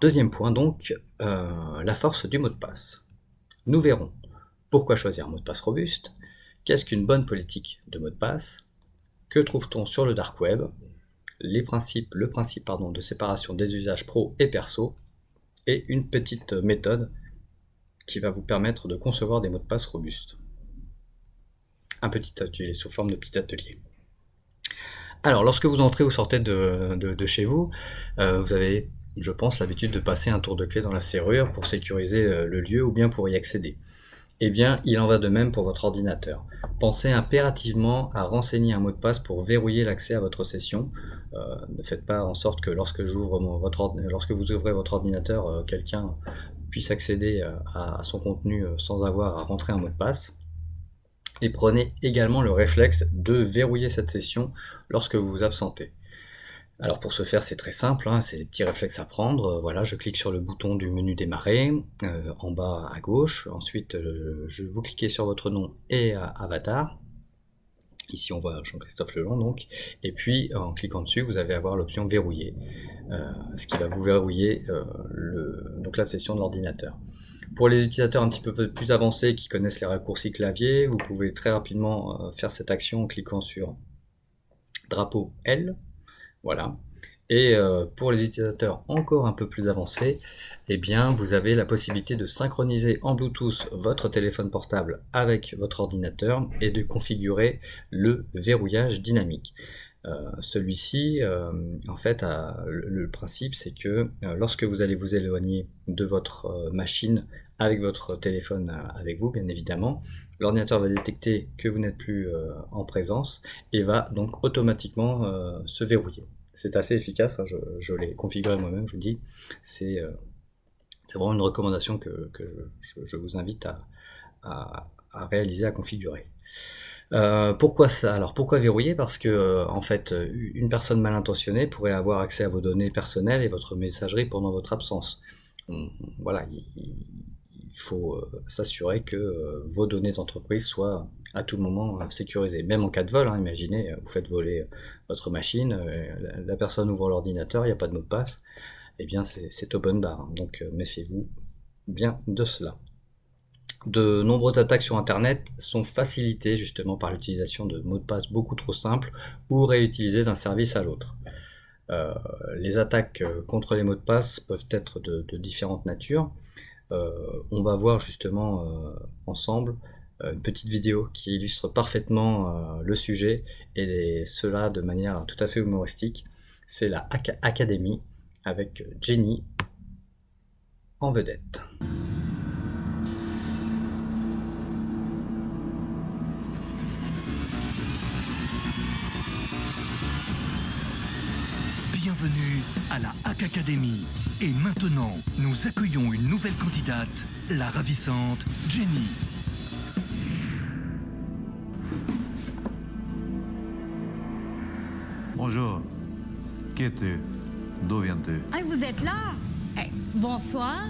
Deuxième point donc, la force du mot de passe. Nous verrons pourquoi choisir un mot de passe robuste, qu'est-ce qu'une bonne politique de mot de passe, que trouve-t-on sur le dark web, le principe de séparation des usages pro et perso, et une petite méthode qui va vous permettre de concevoir des mots de passe robustes. Un petit atelier, sous forme de petit atelier. Alors, lorsque vous entrez ou sortez de chez vous, vous avez, je pense, l'habitude de passer un tour de clé dans la serrure pour sécuriser le lieu ou bien pour y accéder. Eh bien, il en va de même pour votre ordinateur. Pensez impérativement à renseigner un mot de passe pour verrouiller l'accès à votre session. Ne faites pas en sorte que lorsque vous ouvrez votre ordinateur, quelqu'un puisse accéder à son contenu sans avoir à rentrer un mot de passe. Et prenez également le réflexe de verrouiller cette session lorsque vous vous absentez. Alors pour ce faire, c'est très simple, c'est des petits réflexes à prendre. Voilà, je clique sur le bouton du menu démarrer, en bas à gauche. Ensuite, vous cliquez sur votre nom et avatar. Ici, on voit Jean-Christophe Lelong, donc. Et puis, en cliquant dessus, vous allez avoir l'option verrouiller, ce qui va vous verrouiller donc la session de l'ordinateur. Pour les utilisateurs un petit peu plus avancés qui connaissent les raccourcis clavier, vous pouvez très rapidement faire cette action en cliquant sur drapeau L. Voilà. Et pour les utilisateurs encore un peu plus avancés, eh bien, vous avez la possibilité de synchroniser en Bluetooth votre téléphone portable avec votre ordinateur et de configurer le verrouillage dynamique. Celui-ci, en fait, le principe, c'est que lorsque vous allez vous éloigner de votre machine avec votre téléphone avec vous, bien évidemment, l'ordinateur va détecter que vous n'êtes plus en présence et va donc automatiquement se verrouiller. C'est assez efficace, je l'ai configuré moi-même, je vous dis. C'est vraiment une recommandation que je vous invite à réaliser, à configurer. Pourquoi ça? Alors pourquoi verrouiller? Parce que en fait, une personne mal intentionnée pourrait avoir accès à vos données personnelles et votre messagerie pendant votre absence. Voilà, il faut s'assurer que vos données d'entreprise soient à tout moment sécurisées. Même en cas de vol, imaginez, vous faites voler votre machine, la personne ouvre l'ordinateur, il n'y a pas de mot de passe, eh bien c'est open bar, donc méfiez-vous bien de cela. De nombreuses attaques sur internet sont facilitées justement par l'utilisation de mots de passe beaucoup trop simples ou réutilisés d'un service à l'autre. Les attaques contre les mots de passe peuvent être de différentes natures. On va voir justement ensemble une petite vidéo qui illustre parfaitement le sujet et cela de manière tout à fait humoristique. C'est la Academy avec Jenny en vedette. Bienvenue à la Hack Academy. Et maintenant, nous accueillons une nouvelle candidate, la ravissante Jenny. Bonjour. Qui es-tu? D'où viens-tu? Hey, vous êtes là? Hey, bonsoir.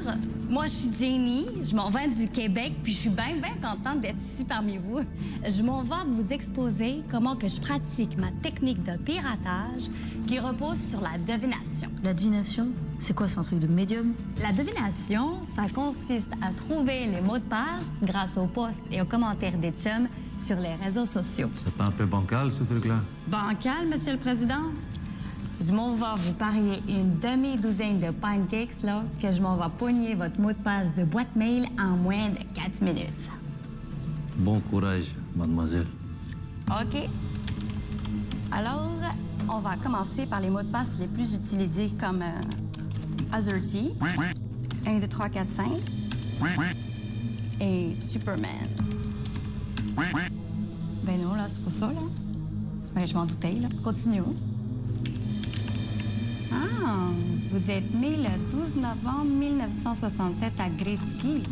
Moi, je suis Jenny. Je m'en viens du Québec, puis je suis bien contente d'être ici parmi vous. Je m'en vais vous exposer comment que je pratique ma technique de piratage qui repose sur la divination. La divination? C'est quoi, c'est un truc de médium? La divination, ça consiste à trouver les mots de passe grâce aux posts et aux commentaires des chums sur les réseaux sociaux. C'est pas un peu bancal, ce truc-là? Bancal, Monsieur le Président? Je m'en vais vous parier une demi-douzaine de pancakes, là, que je m'en vais pogner votre mot de passe de boîte mail en moins de 4 minutes. Bon courage, mademoiselle. OK. Alors, on va commencer par les mots de passe les plus utilisés comme Azerty, 1, 2, 3, 4, 5 et Superman. Ben non, là, c'est pas ça, là. Ben, je m'en doutais, là. Continuons. Ah, vous êtes né le 12 novembre 1967 à Grisky.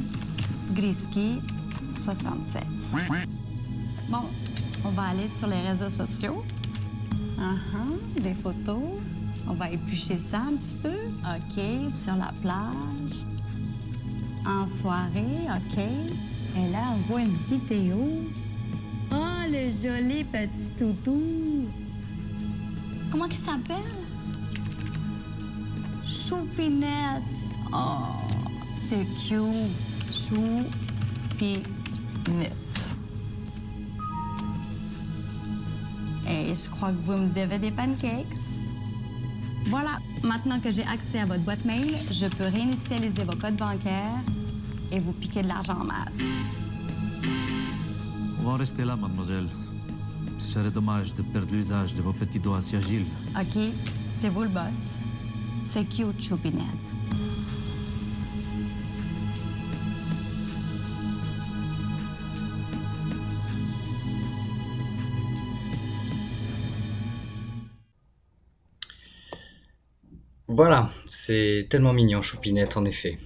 Grisky, 67. Bon, on va aller sur les réseaux sociaux. Des photos. On va éplucher ça un petit peu. OK, sur la plage. En soirée, OK. Et là, on voit une vidéo. Oh, le joli petit toutou. Comment il s'appelle? Choupinette. Oh, c'est cute. Choupinette. Et je crois que vous me devez des pancakes. Voilà, maintenant que j'ai accès à votre boîte mail, je peux réinitialiser vos codes bancaires et vous piquer de l'argent en masse. On va en rester là, mademoiselle. Ce serait dommage de perdre l'usage de vos petits doigts si agiles. OK, c'est vous le boss. C'est cute, Choupinette. Voilà, c'est tellement mignon, Choupinette, en effet.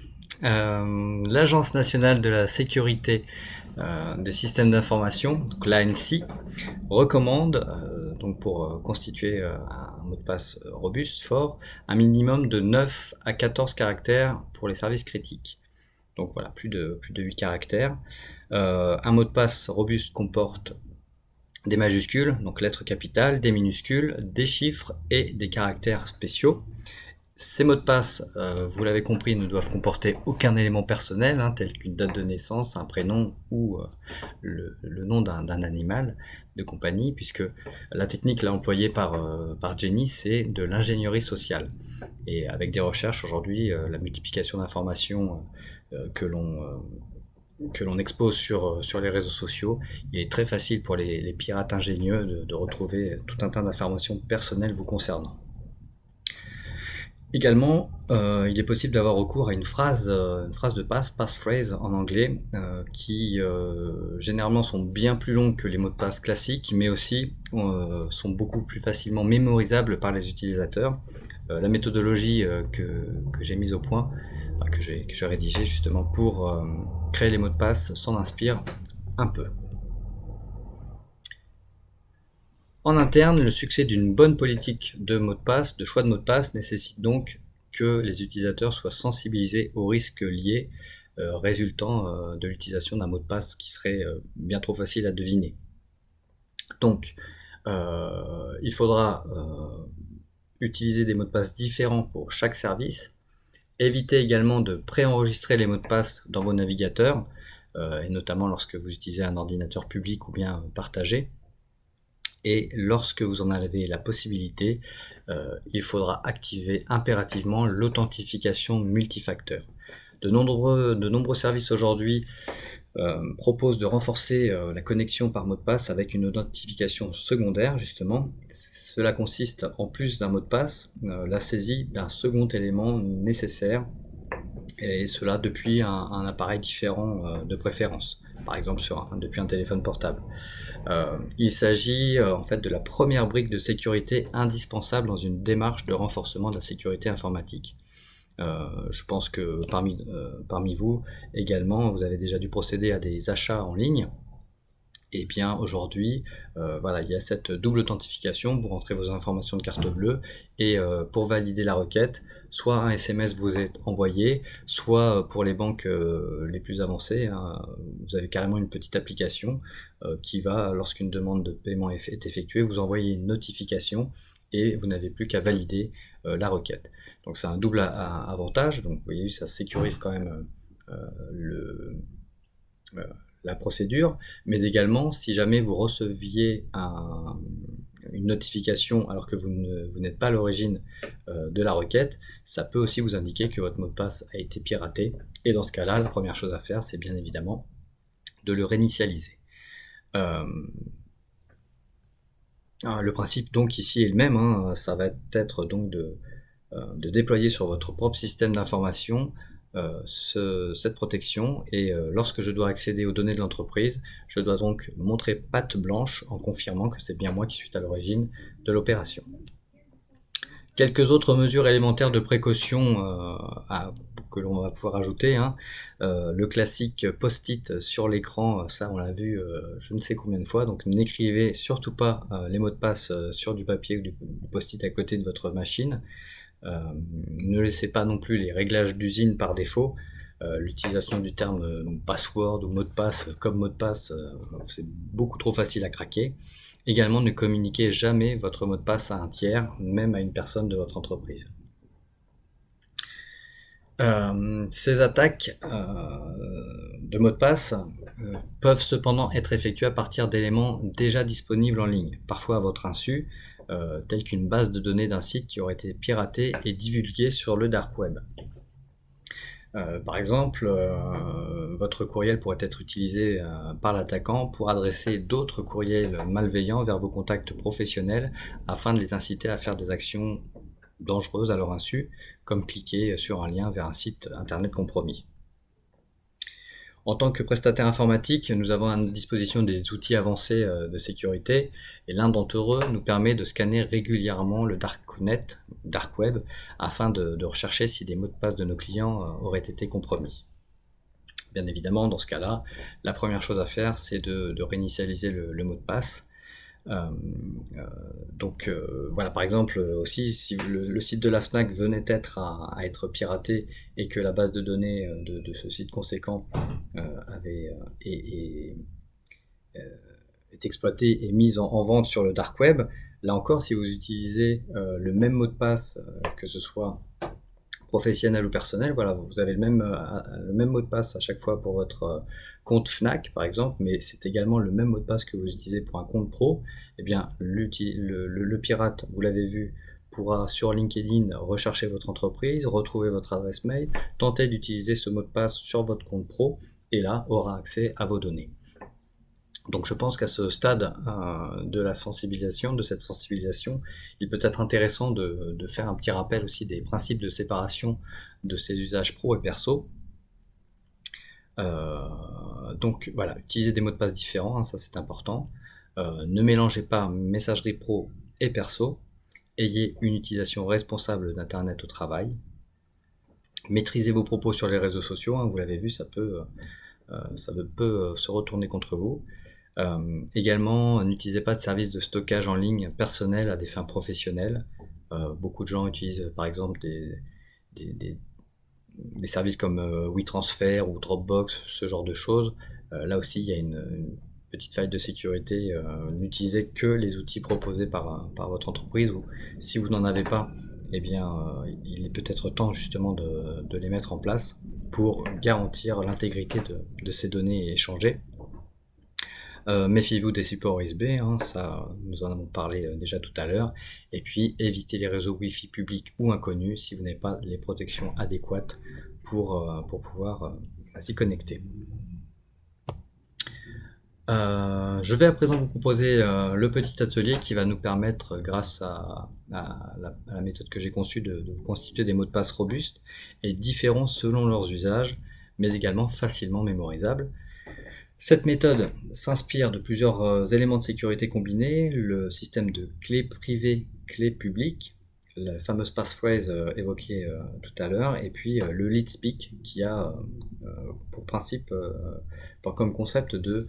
L'Agence nationale de la sécurité des systèmes d'information, donc l'ANSI, recommande, donc pour constituer un mot de passe robuste, fort, un minimum de 9 à 14 caractères pour les services critiques. Donc voilà, plus de 8 caractères. Un mot de passe robuste comporte des majuscules, donc lettres capitales, des minuscules, des chiffres et des caractères spéciaux. Ces mots de passe, vous l'avez compris, ne doivent comporter aucun élément personnel, tel qu'une date de naissance, un prénom ou le nom d'un animal de compagnie, puisque la technique là employée par Jenny, c'est de l'ingénierie sociale. Et avec des recherches aujourd'hui, la multiplication d'informations que l'on expose sur les réseaux sociaux, il est très facile pour les pirates ingénieux de retrouver tout un tas d'informations personnelles vous concernant. Également, il est possible d'avoir recours à une phrase de passe, passphrase en anglais, qui généralement sont bien plus longues que les mots de passe classiques, mais aussi sont beaucoup plus facilement mémorisables par les utilisateurs. La méthodologie que j'ai mise au point, que j'ai rédigée justement pour créer les mots de passe, s'en inspire un peu. En interne, le succès d'une bonne politique de mot de passe, de choix de mot de passe, nécessite donc que les utilisateurs soient sensibilisés aux risques liés résultant de l'utilisation d'un mot de passe qui serait bien trop facile à deviner. Donc, il faudra utiliser des mots de passe différents pour chaque service, éviter également de préenregistrer les mots de passe dans vos navigateurs, et notamment lorsque vous utilisez un ordinateur public ou bien partagé. Et lorsque vous en avez la possibilité, il faudra activer impérativement l'authentification multifacteur. De nombreux services aujourd'hui proposent de renforcer la connexion par mot de passe avec une authentification secondaire, justement. Cela consiste, en plus d'un mot de passe, la saisie d'un second élément nécessaire, et cela depuis un appareil différent de préférence, par exemple depuis un téléphone portable. Il s'agit en fait de la première brique de sécurité indispensable dans une démarche de renforcement de la sécurité informatique. Je pense que parmi vous également, vous avez déjà dû procéder à des achats en ligne. Et bien aujourd'hui, voilà, il y a cette double authentification, vous rentrez vos informations de carte bleue et pour valider la requête, soit un SMS vous est envoyé, soit pour les banques les plus avancées, vous avez carrément une petite application qui va, lorsqu'une demande de paiement est effectuée, vous envoyer une notification et vous n'avez plus qu'à valider la requête. Donc c'est un double avantage, donc vous voyez, ça sécurise quand même la procédure, mais également si jamais vous receviez une notification alors que vous n'êtes pas à l'origine de la requête, ça peut aussi vous indiquer que votre mot de passe a été piraté, et dans ce cas-là, la première chose à faire, c'est bien évidemment de le réinitialiser. Le principe donc ici est le même, ça va être donc de déployer sur votre propre système d'information cette protection, et lorsque je dois accéder aux données de l'entreprise, je dois donc montrer patte blanche en confirmant que c'est bien moi qui suis à l'origine de l'opération. Quelques autres mesures élémentaires de précaution que l'on va pouvoir ajouter, le classique post-it sur l'écran, ça on l'a vu je ne sais combien de fois, donc n'écrivez surtout pas les mots de passe sur du papier ou du post-it à côté de votre machine. Ne laissez pas non plus les réglages d'usine par défaut. L'utilisation du terme password ou mot de passe comme mot de passe, c'est beaucoup trop facile à craquer. Également, ne communiquez jamais votre mot de passe à un tiers, même à une personne de votre entreprise. Ces attaques de mots de passe peuvent cependant être effectuées à partir d'éléments déjà disponibles en ligne, parfois à votre insu, tels qu'une base de données d'un site qui aurait été piraté et divulgué sur le dark web. Par exemple, votre courriel pourrait être utilisé par l'attaquant pour adresser d'autres courriels malveillants vers vos contacts professionnels afin de les inciter à faire des actions dangereuses à leur insu, comme cliquer sur un lien vers un site internet compromis. En tant que prestataire informatique, nous avons à notre disposition des outils avancés de sécurité, et l'un d'entre eux nous permet de scanner régulièrement le dark web, afin de rechercher si des mots de passe de nos clients auraient été compromis. Bien évidemment, dans ce cas-là, la première chose à faire, c'est de réinitialiser le mot de passe. Voilà, par exemple aussi, si le site de la FNAC venait à être piraté et que la base de données de ce site conséquent est exploitée et mise en vente sur le dark web, là encore, si vous utilisez le même mot de passe, que ce soit professionnel ou personnel, voilà, vous avez le même mot de passe à chaque fois pour votre compte FNAC par exemple, mais c'est également le même mot de passe que vous utilisez pour un compte pro. Eh bien, le pirate, vous l'avez vu, pourra sur LinkedIn rechercher votre entreprise, retrouver votre adresse mail, tenter d'utiliser ce mot de passe sur votre compte pro, et là aura accès à vos données. Donc je pense qu'à ce stade de cette sensibilisation, il peut être intéressant de faire un petit rappel aussi des principes de séparation de ces usages pro et perso. Donc voilà, utilisez des mots de passe différents, hein, ça c'est important. Ne mélangez pas messagerie pro et perso. Ayez une utilisation responsable d'Internet au travail. Maîtrisez vos propos sur les réseaux sociaux, hein, vous l'avez vu, ça peut se retourner contre vous. Également, n'utilisez pas de services de stockage en ligne personnel à des fins professionnelles. Beaucoup de gens utilisent par exemple des services comme WeTransfer ou Dropbox, ce genre de choses. Là aussi, il y a une petite faille de sécurité. N'utilisez que les outils proposés par votre entreprise, ou si vous n'en avez pas, eh bien, il est peut-être temps justement de les mettre en place pour garantir l'intégrité de ces données échangées. Méfiez-vous des supports USB, hein, ça nous en avons parlé déjà tout à l'heure, et puis évitez les réseaux Wi-Fi publics ou inconnus si vous n'avez pas les protections adéquates pour pouvoir s'y connecter. Je vais à présent vous proposer le petit atelier qui va nous permettre, grâce à la méthode que j'ai conçue, de vous constituer des mots de passe robustes et différents selon leurs usages, mais également facilement mémorisables. Cette méthode s'inspire de plusieurs éléments de sécurité combinés, le système de clé privée, clé publique, la fameuse passphrase évoquée tout à l'heure, et puis le lead speak qui a pour principe, comme concept de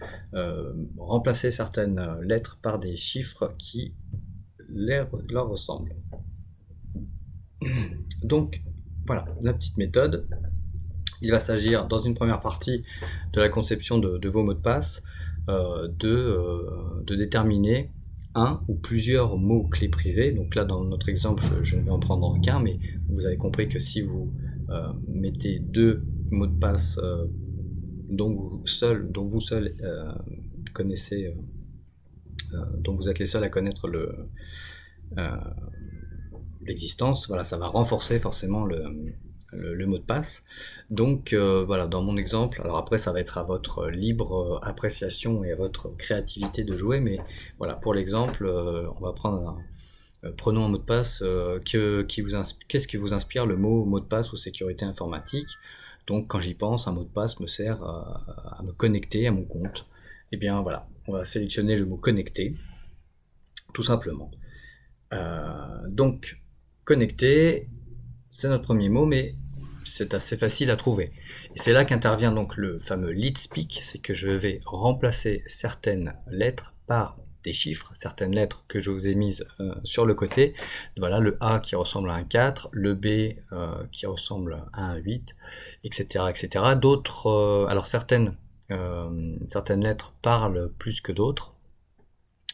remplacer certaines lettres par des chiffres qui leur ressemblent. Donc voilà, la petite méthode. Il va s'agir, dans une première partie de la conception de vos mots de passe, de déterminer un ou plusieurs mots-clés privés. Donc là, dans notre exemple, je ne vais en prendre qu'un, mais vous avez compris que si vous mettez deux mots de passe dont vous seul connaissez, dont vous êtes les seuls à connaître l'existence, voilà, ça va renforcer forcément le mot de passe. Donc voilà, dans mon exemple, alors après ça va être à votre libre appréciation et à votre créativité de jouer, mais voilà, pour l'exemple, on va prenons un mot de passe. Qu'est-ce qui vous inspire le mot de passe ou sécurité informatique? Donc quand j'y pense, un mot de passe me sert à me connecter à mon compte. Et bien voilà, on va sélectionner le mot connecter, tout simplement. Donc connecter, c'est notre premier mot, mais c'est assez facile à trouver. Et c'est là qu'intervient donc le fameux lead speak, c'est que je vais remplacer certaines lettres par des chiffres, certaines lettres que je vous ai mises sur le côté. Voilà, le A qui ressemble à un 4, le B qui ressemble à un 8, etc. etc. D'autres, alors certaines lettres parlent plus que d'autres,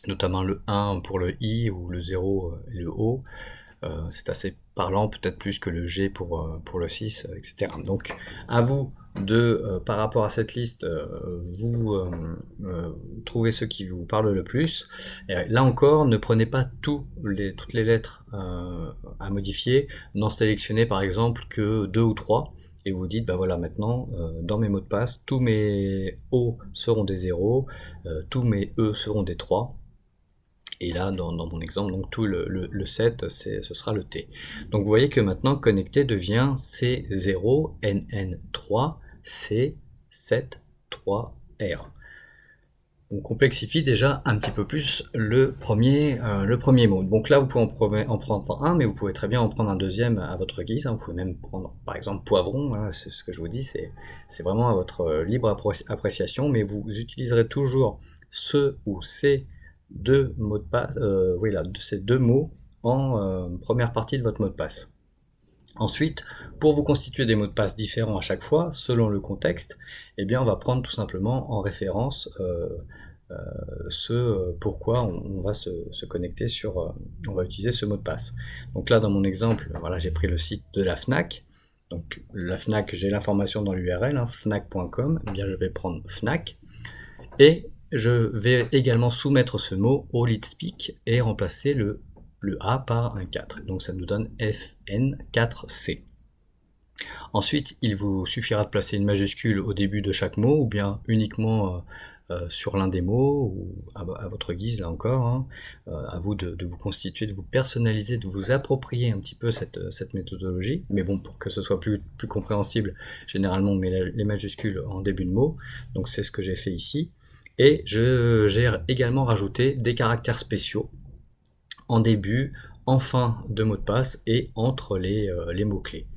notamment le 1 pour le I ou le 0 et le O. C'est assez parlant peut-être plus que le G pour le 6, etc. Donc à vous de, par rapport à cette liste, vous trouvez ceux qui vous parlent le plus. Et là encore, ne prenez pas toutes les lettres à modifier, n'en sélectionnez par exemple que 2 ou 3, et vous dites, bah voilà, maintenant, dans mes mots de passe, tous mes O seront des 0, tous mes E seront des 3, et là, dans mon exemple, donc tout le 7, ce sera le T. Donc vous voyez que maintenant, connecté devient C0, NN3, C7, 3R. On complexifie déjà un petit peu plus le premier mot. Donc là, vous pouvez en prendre un, mais vous pouvez très bien en prendre un deuxième à votre guise. Vous pouvez même prendre, par exemple, poivron. Hein, c'est ce que je vous dis, c'est vraiment à votre libre appréciation, mais vous utiliserez toujours ce ou ces deux mots de passe, ces 2 mots en première partie de votre mot de passe. Ensuite, pour vous constituer des mots de passe différents à chaque fois, selon le contexte, eh bien on va prendre tout simplement en référence pourquoi on va se connecter on va utiliser ce mot de passe. Donc là, dans mon exemple, voilà, j'ai pris le site de la FNAC. Donc la FNAC, j'ai l'information dans l'URL, hein, fnac.com, eh bien je vais prendre FNAC, et je vais également soumettre ce mot au leetspeak et remplacer le A par un 4. Donc ça nous donne FN4C. Ensuite, il vous suffira de placer une majuscule au début de chaque mot, ou bien uniquement sur l'un des mots, ou à votre guise, là encore. Hein. À vous de vous constituer, de vous personnaliser, de vous approprier un petit peu cette méthodologie. Mais bon, pour que ce soit plus compréhensible, généralement on met les majuscules en début de mot. Donc c'est ce que j'ai fait ici. Et j'ai également rajouté des caractères spéciaux en début, en fin de mot de passe et entre les mots-clés.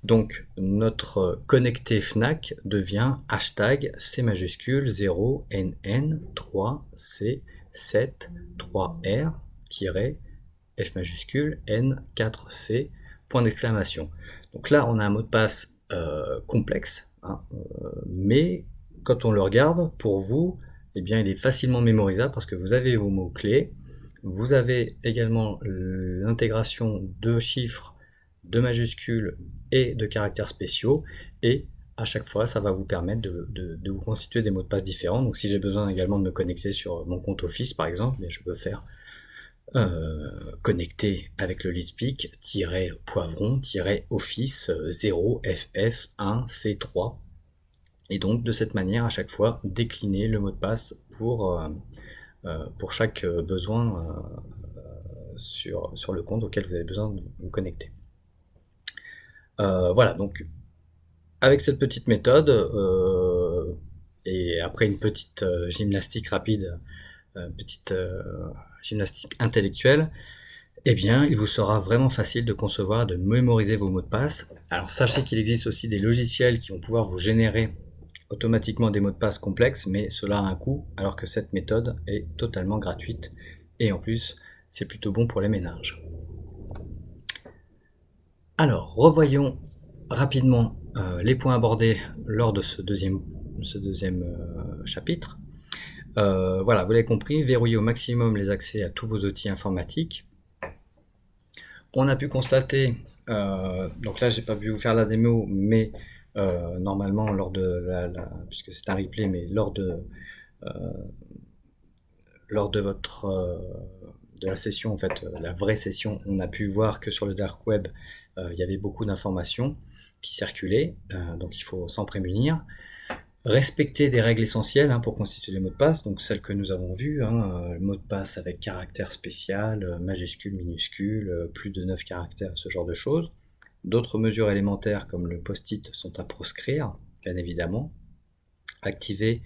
Donc notre connecté FNAC devient hashtag C majuscule 0 NN 3 C 7 3 R F majuscule N 4 C point d'exclamation. Donc là on a un mot de passe complexe, hein, mais quand on le regarde, pour vous, eh bien, il est facilement mémorisable parce que vous avez vos mots-clés, vous avez également l'intégration de chiffres, de majuscules et de caractères spéciaux, et à chaque fois, ça va vous permettre de vous constituer des mots de passe différents. Donc si j'ai besoin également de me connecter sur mon compte Office, par exemple, je peux faire connecter avec le leetspeak -poivron-office 0 FF 1 C3. Et donc de cette manière, à chaque fois, décliner le mot de passe pour chaque besoin sur le compte auquel vous avez besoin de vous connecter. Voilà, donc avec cette petite méthode, et après une petite gymnastique rapide, gymnastique intellectuelle, eh bien, il vous sera vraiment facile de concevoir, de mémoriser vos mots de passe. Alors sachez qu'il existe aussi des logiciels qui vont pouvoir vous générer automatiquement des mots de passe complexes, mais cela a un coût, alors que cette méthode est totalement gratuite, et en plus, c'est plutôt bon pour les ménages. Alors, revoyons rapidement les points abordés lors de ce deuxième chapitre. Voilà, vous l'avez compris, verrouiller au maximum les accès à tous vos outils informatiques. On a pu constater, donc là j'ai pas pu vous faire la démo, mais normalement lors de puisque c'est un replay, mais lors de la session, en fait, la vraie session, on a pu voir que sur le dark web, il y avait beaucoup d'informations qui circulaient, donc il faut s'en prémunir. Respecter des règles essentielles pour constituer les mots de passe, donc celles que nous avons vues, le mot de passe avec caractère spécial, majuscule, minuscule, plus de 9 caractères, ce genre de choses. D'autres mesures élémentaires comme le post-it sont à proscrire, bien évidemment. Activer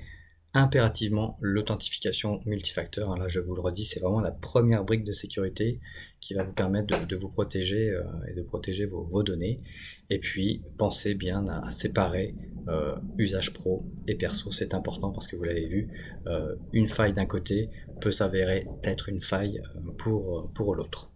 impérativement l'authentification multifacteur. Là, je vous le redis, c'est vraiment la première brique de sécurité qui va vous permettre de vous protéger et de protéger vos données. Et puis, pensez bien à séparer usage pro et perso. C'est important parce que vous l'avez vu, une faille d'un côté peut s'avérer être une faille pour l'autre.